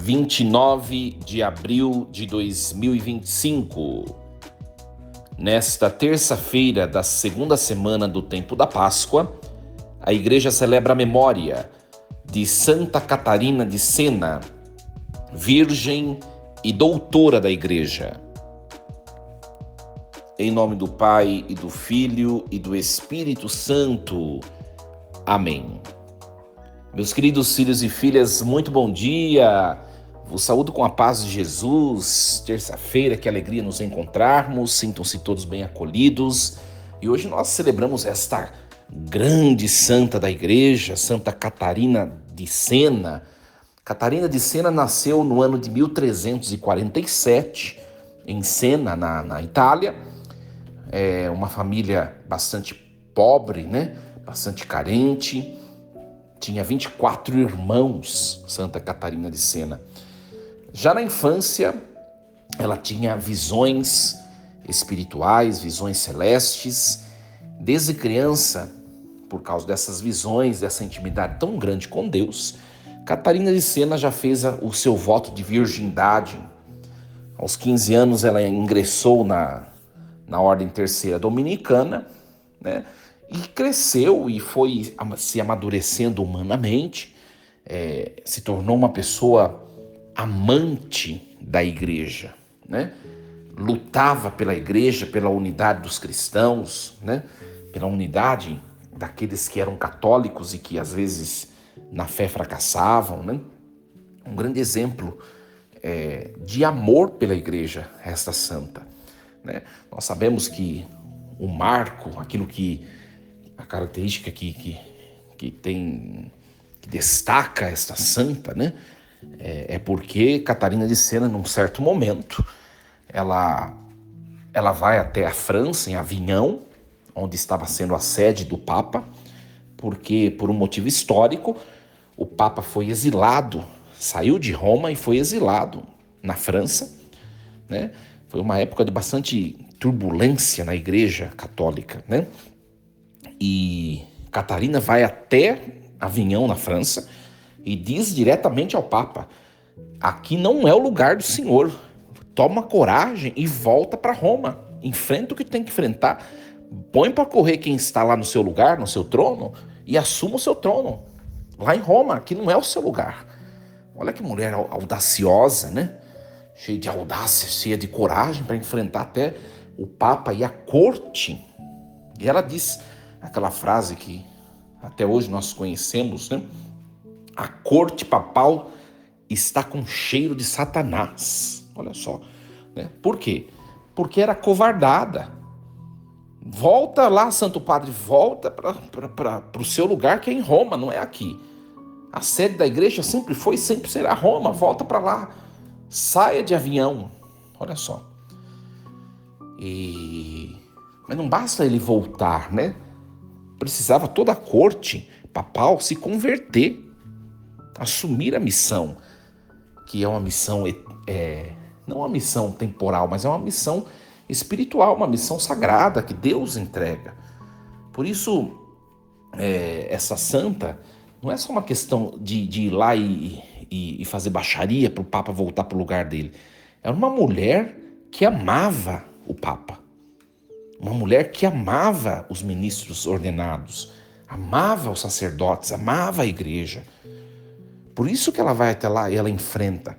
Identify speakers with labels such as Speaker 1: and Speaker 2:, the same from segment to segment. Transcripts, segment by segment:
Speaker 1: 29 de abril de 2025. Nesta terça-feira da segunda semana do tempo da Páscoa, a Igreja celebra a memória de Santa Catarina de Sena, virgem e doutora da Igreja. Em nome do Pai, e do Filho, e do Espírito Santo. Amém. Meus queridos filhos e filhas, muito bom dia. Vos saúdo com a paz de Jesus. Terça-feira, que alegria nos encontrarmos. Sintam-se todos bem acolhidos. E hoje nós celebramos esta grande santa da Igreja, Santa Catarina de Sena. Catarina de Sena nasceu no ano de 1347, em Sena, na Itália. É uma família bastante pobre, né? Bastante carente. Tinha 24 irmãos, Santa Catarina de Sena. Já na infância, ela tinha visões espirituais, visões celestes. Desde criança, por causa dessas visões, dessa intimidade tão grande com Deus, Catarina de Sena já fez o seu voto de virgindade. Aos 15 anos, ela ingressou na Ordem Terceira Dominicana, né? E cresceu e foi se amadurecendo humanamente, se tornou uma pessoa amante da Igreja, né? Lutava pela Igreja, pela unidade dos cristãos, né? Pela unidade daqueles que eram católicos e que às vezes na fé fracassavam, né? Um grande exemplo de amor pela Igreja, esta santa, né? Nós sabemos que o marco, aquilo que a característica que destaca esta santa, né? É porque Catarina de Sena, num certo momento, ela vai até a França, em Avignon, onde estava sendo a sede do Papa, porque por um motivo histórico, o Papa foi exilado, saiu de Roma e foi exilado na França, né? Foi uma época de bastante turbulência na Igreja Católica, né? E Catarina vai até Avignon, na França, e diz diretamente ao Papa: aqui não é o lugar do Senhor. Toma coragem e volta para Roma. Enfrenta o que tem que enfrentar. Põe para correr quem está lá no seu lugar, no seu trono, e assuma o seu trono. Lá em Roma, aqui não é o seu lugar. Olha que mulher audaciosa, né? Cheia de audácia, cheia de coragem para enfrentar até o Papa e a corte. E ela diz aquela frase que até hoje nós conhecemos, né? A corte papal está com cheiro de Satanás. Olha só, né? Por quê? Porque era covardada. Volta lá, Santo Padre, volta para o seu lugar, que é em Roma, não é aqui. A sede da igreja sempre foi, sempre será Roma. Volta para lá. Saia de Avignon. Olha só. Mas não basta ele voltar, né? Precisava toda a corte papal se converter, assumir a missão, que é uma missão, não uma missão temporal, mas é uma missão espiritual, uma missão sagrada que Deus entrega. Por isso, essa santa não é só uma questão de ir lá e fazer baixaria para o Papa voltar para o lugar dele. Era uma mulher que amava o Papa. Uma mulher que amava os ministros ordenados, amava os sacerdotes, amava a igreja. Por isso que ela vai até lá e ela enfrenta.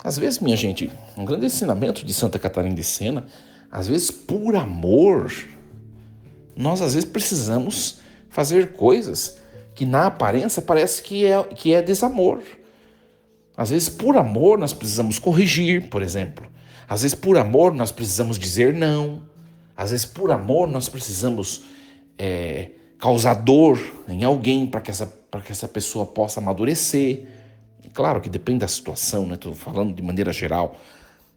Speaker 1: Às vezes, minha gente, um grande ensinamento de Santa Catarina de Sena, às vezes por amor, nós às vezes precisamos fazer coisas que na aparência parece que é desamor. Às vezes por amor nós precisamos corrigir, por exemplo. Às vezes por amor nós precisamos dizer não. Às vezes por amor nós precisamos causar dor em alguém para que essa pessoa possa amadurecer. Claro que depende da situação, né? Estou falando de maneira geral.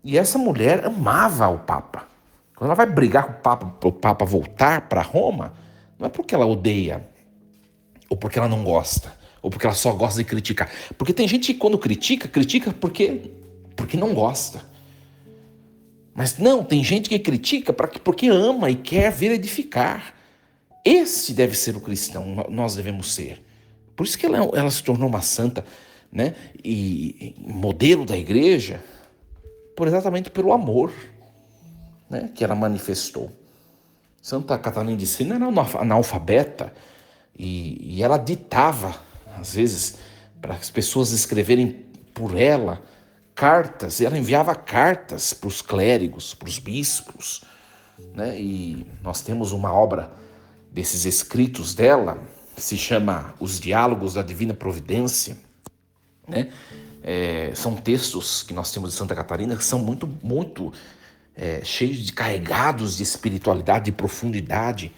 Speaker 1: E essa mulher amava o Papa. Quando ela vai brigar com o Papa voltar para Roma, não é porque ela odeia, ou porque ela não gosta, ou porque ela só gosta de criticar. Porque tem gente que quando critica porque não gosta. Mas não, tem gente que critica porque ama e quer ver edificar. Esse deve ser o cristão, nós devemos ser. Por isso que ela se tornou uma santa. né? E modelo da igreja, exatamente pelo amor, né, que ela manifestou. Santa Catarina de Sena era uma analfabeta e ela ditava, às vezes, para as pessoas escreverem por ela cartas, e ela enviava cartas para os clérigos, para os bispos, né? E nós temos uma obra desses escritos dela, que se chama Os Diálogos da Divina Providência, né? São textos que nós temos de Santa Catarina que são muito cheios de carregados de espiritualidade, de profundidade,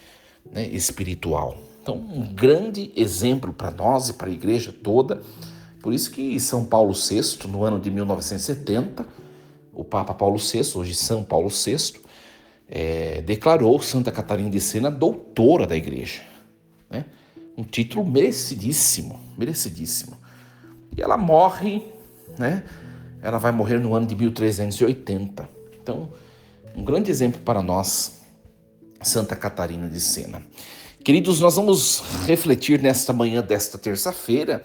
Speaker 1: né, espiritual. Então, um grande exemplo para nós e para a igreja toda. Por isso que São Paulo VI, no ano de 1970, o Papa Paulo VI, hoje São Paulo VI, declarou Santa Catarina de Sena doutora da igreja, né? Um título merecidíssimo, merecidíssimo. E ela morre, né? Ela vai morrer no ano de 1380. Então, um grande exemplo para nós, Santa Catarina de Sena. Queridos, nós vamos refletir nesta manhã desta terça-feira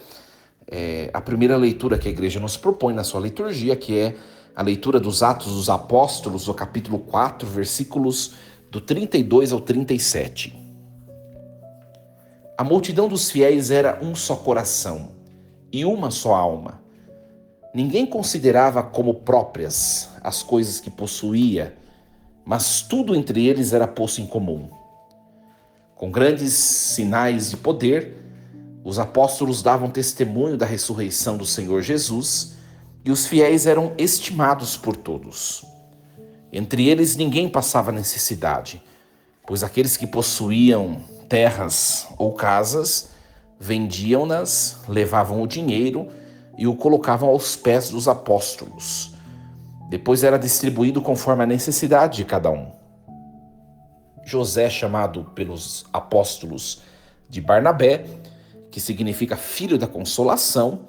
Speaker 1: a primeira leitura que a igreja nos propõe na sua liturgia, que é a leitura dos Atos dos Apóstolos, do capítulo 4, versículos do 32 ao 37. A multidão dos fiéis era um só coração e uma só alma. Ninguém considerava como próprias as coisas que possuía, mas tudo entre eles era posto em comum. Com grandes sinais de poder, os apóstolos davam testemunho da ressurreição do Senhor Jesus e os fiéis eram estimados por todos. Entre eles ninguém passava necessidade, pois aqueles que possuíam terras ou casas vendiam-nas, levavam o dinheiro e o colocavam aos pés dos apóstolos. Depois era distribuído conforme a necessidade de cada um. José, chamado pelos apóstolos de Barnabé, que significa filho da consolação,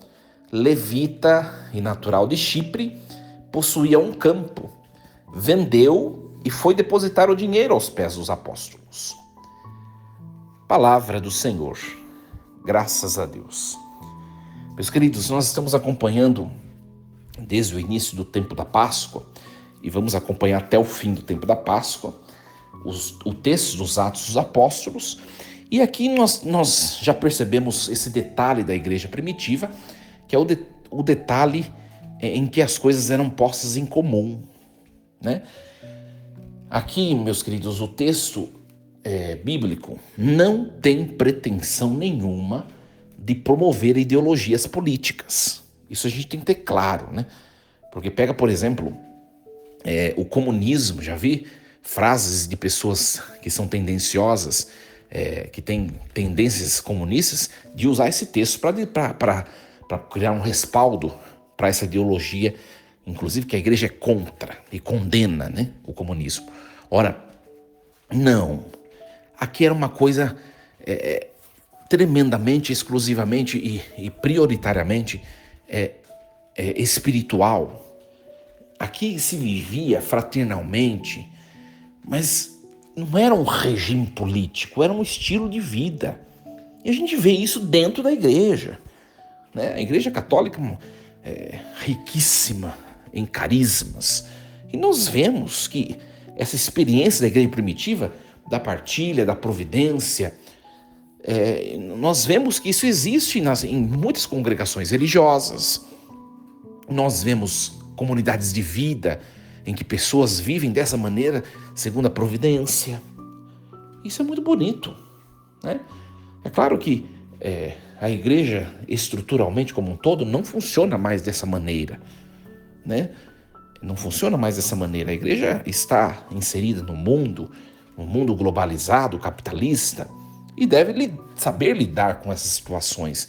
Speaker 1: levita e natural de Chipre, possuía um campo, vendeu e foi depositar o dinheiro aos pés dos apóstolos. Palavra do Senhor, graças a Deus. Meus queridos, nós estamos acompanhando desde o início do tempo da Páscoa e vamos acompanhar até o fim do tempo da Páscoa o texto dos Atos dos Apóstolos. E aqui nós já percebemos esse detalhe da igreja primitiva, que é o detalhe em que as coisas eram postas em comum, né? Aqui, meus queridos, o texto bíblico não tem pretensão nenhuma de promover ideologias políticas. Isso a gente tem que ter claro, né? Porque pega, por exemplo, o comunismo, já vi frases de pessoas que são tendenciosas, que têm tendências comunistas, de usar esse texto para criar um respaldo para essa ideologia, inclusive que a igreja é contra e condena, né, o comunismo. Ora, não. Aqui era uma coisa tremendamente, exclusivamente e prioritariamente espiritual. Aqui se vivia fraternalmente, mas não era um regime político, era um estilo de vida. E a gente vê isso dentro da igreja, né? A igreja católica é riquíssima em carismas. E nós vemos que essa experiência da igreja primitiva, da partilha, da providência, nós vemos que isso existe em muitas congregações religiosas. Nós vemos comunidades de vida em que pessoas vivem dessa maneira, segundo a providência. Isso é muito bonito, né? É claro que a igreja, estruturalmente como um todo, não funciona mais dessa maneira, né? Não funciona mais dessa maneira. A igreja está inserida no mundo globalizado, capitalista, e deve saber lidar com essas situações.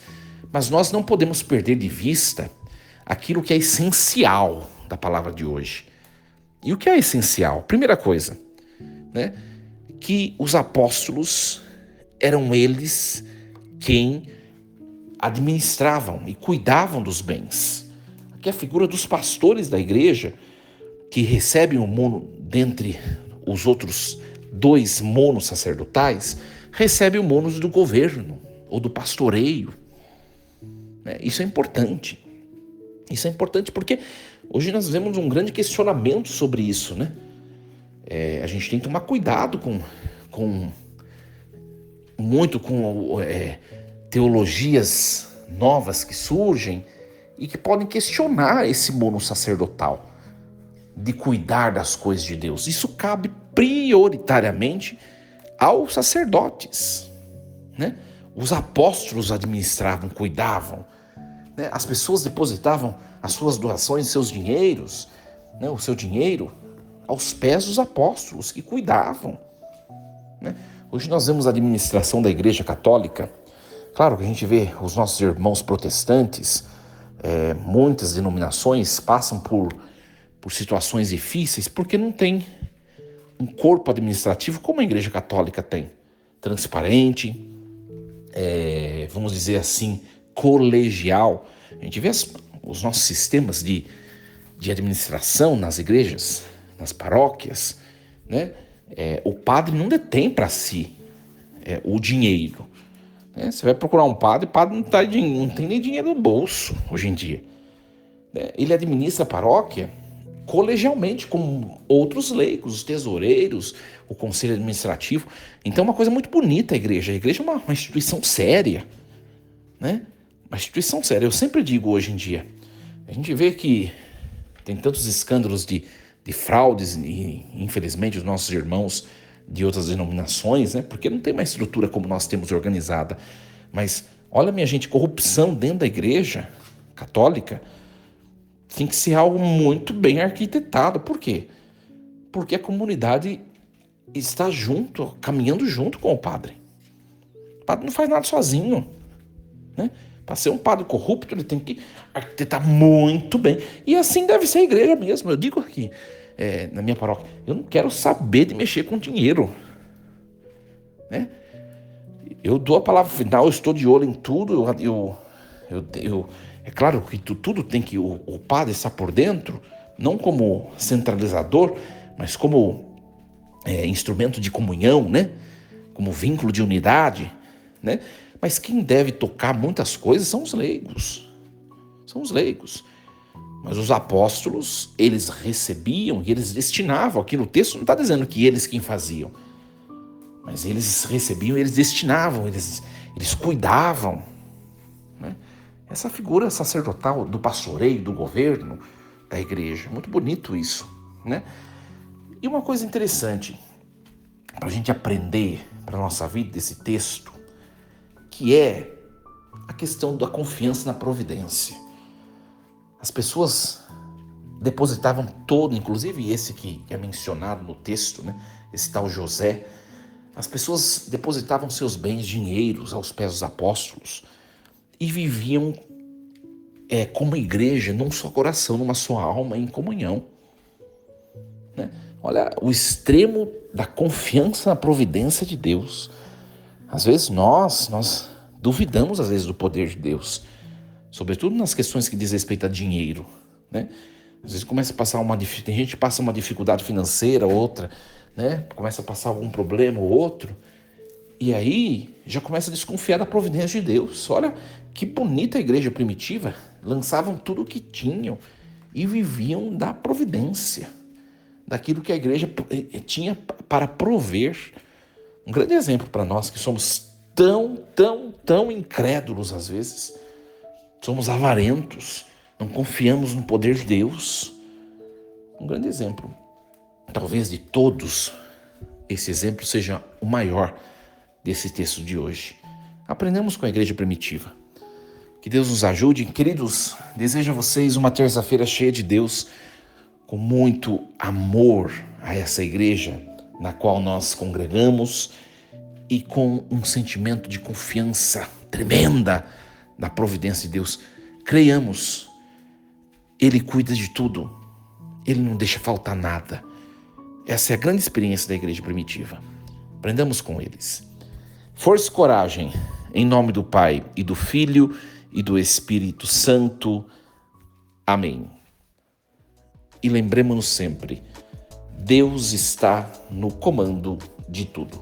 Speaker 1: Mas nós não podemos perder de vista aquilo que é essencial da palavra de hoje. E o que é essencial? Primeira coisa, né? Que os apóstolos eram eles quem administravam e cuidavam dos bens. Aqui é a figura dos pastores da igreja, que recebem o mono, dentre os outros 2 monos sacerdotais, recebem o monos do governo ou do pastoreio. Isso é importante. Isso é importante porque hoje nós vemos um grande questionamento sobre isso, né? A gente tem que tomar cuidado com teologias novas que surgem e que podem questionar esse mono sacerdotal de cuidar das coisas de Deus. Isso cabe prioritariamente aos sacerdotes, né? Os apóstolos administravam, cuidavam, né? As pessoas depositavam as suas doações, seus dinheiros, né? O seu dinheiro aos pés dos apóstolos que cuidavam, né? Hoje nós vemos a administração da Igreja Católica. Claro que a gente vê os nossos irmãos protestantes, muitas denominações passam por situações difíceis porque não tem um corpo administrativo como a Igreja Católica tem. Transparente, vamos dizer assim, colegial. A gente vê os nossos sistemas de administração nas igrejas, nas paróquias, né? O padre não detém para si o dinheiro. Né? Você vai procurar um padre, o padre não tem nem dinheiro no bolso hoje em dia. Ele administra a paróquia colegialmente, com outros leigos, os tesoureiros, o conselho administrativo. Então é uma coisa muito bonita a igreja. A igreja é uma instituição séria, né? Uma instituição séria. Eu sempre digo hoje em dia, a gente vê que tem tantos escândalos de fraudes e, infelizmente, os nossos irmãos de outras denominações, né? Porque não tem uma estrutura como nós temos organizada. Mas olha, minha gente, corrupção dentro da igreja católica tem que ser algo muito bem arquitetado. Por quê? Porque a comunidade está junto, caminhando junto com o padre. O padre não faz nada sozinho, né? Para ser um padre corrupto, ele tem que arquitetar muito bem. E assim deve ser a igreja mesmo. Eu digo aqui, na minha paróquia, eu não quero saber de mexer com dinheiro, né? Eu dou a palavra final, eu estou de olho em tudo. É claro que tudo tem que o padre estar por dentro, não como centralizador, mas como instrumento de comunhão, né? Como vínculo de unidade, né? Mas quem deve tocar muitas coisas são os leigos. São os leigos. Mas os apóstolos, eles recebiam e eles destinavam. Aqui no texto não está dizendo que eles quem faziam. Mas eles recebiam, eles destinavam, eles cuidavam, né? Essa figura sacerdotal do pastoreio, do governo da igreja. Muito bonito isso, né? E uma coisa interessante para a gente aprender para a nossa vida desse texto, que é a questão da confiança na providência. As pessoas depositavam todo, inclusive esse que é mencionado no texto, né? Esse tal José. As pessoas depositavam seus bens, dinheiros aos pés dos apóstolos e viviam como igreja, num só coração, numa só alma, em comunhão, né? Olha o extremo da confiança na providência de Deus. Às vezes nós duvidamos às vezes do poder de Deus, sobretudo nas questões que diz respeito a dinheiro, né? Às vezes começa a passar tem gente que passa uma dificuldade financeira, outra, né? Começa a passar algum problema ou outro, e aí já começa a desconfiar da providência de Deus. Olha que bonita a igreja primitiva, lançavam tudo o que tinham e viviam da providência, daquilo que a igreja tinha para prover. Um grande exemplo para nós que somos tão incrédulos às vezes, somos avarentos, não confiamos no poder de Deus. Um grande exemplo, talvez de todos, esse exemplo seja o maior desse texto de hoje. Aprendemos com a igreja primitiva. Que Deus nos ajude. Queridos, desejo a vocês uma terça-feira cheia de Deus, com muito amor a essa igreja na qual nós congregamos e com um sentimento de confiança tremenda da providência de Deus. Creiamos, Ele cuida de tudo, Ele não deixa faltar nada. Essa é a grande experiência da igreja primitiva. Aprendamos com eles. Força e coragem, em nome do Pai e do Filho e do Espírito Santo. Amém. E lembremos-nos sempre, Deus está no comando de tudo.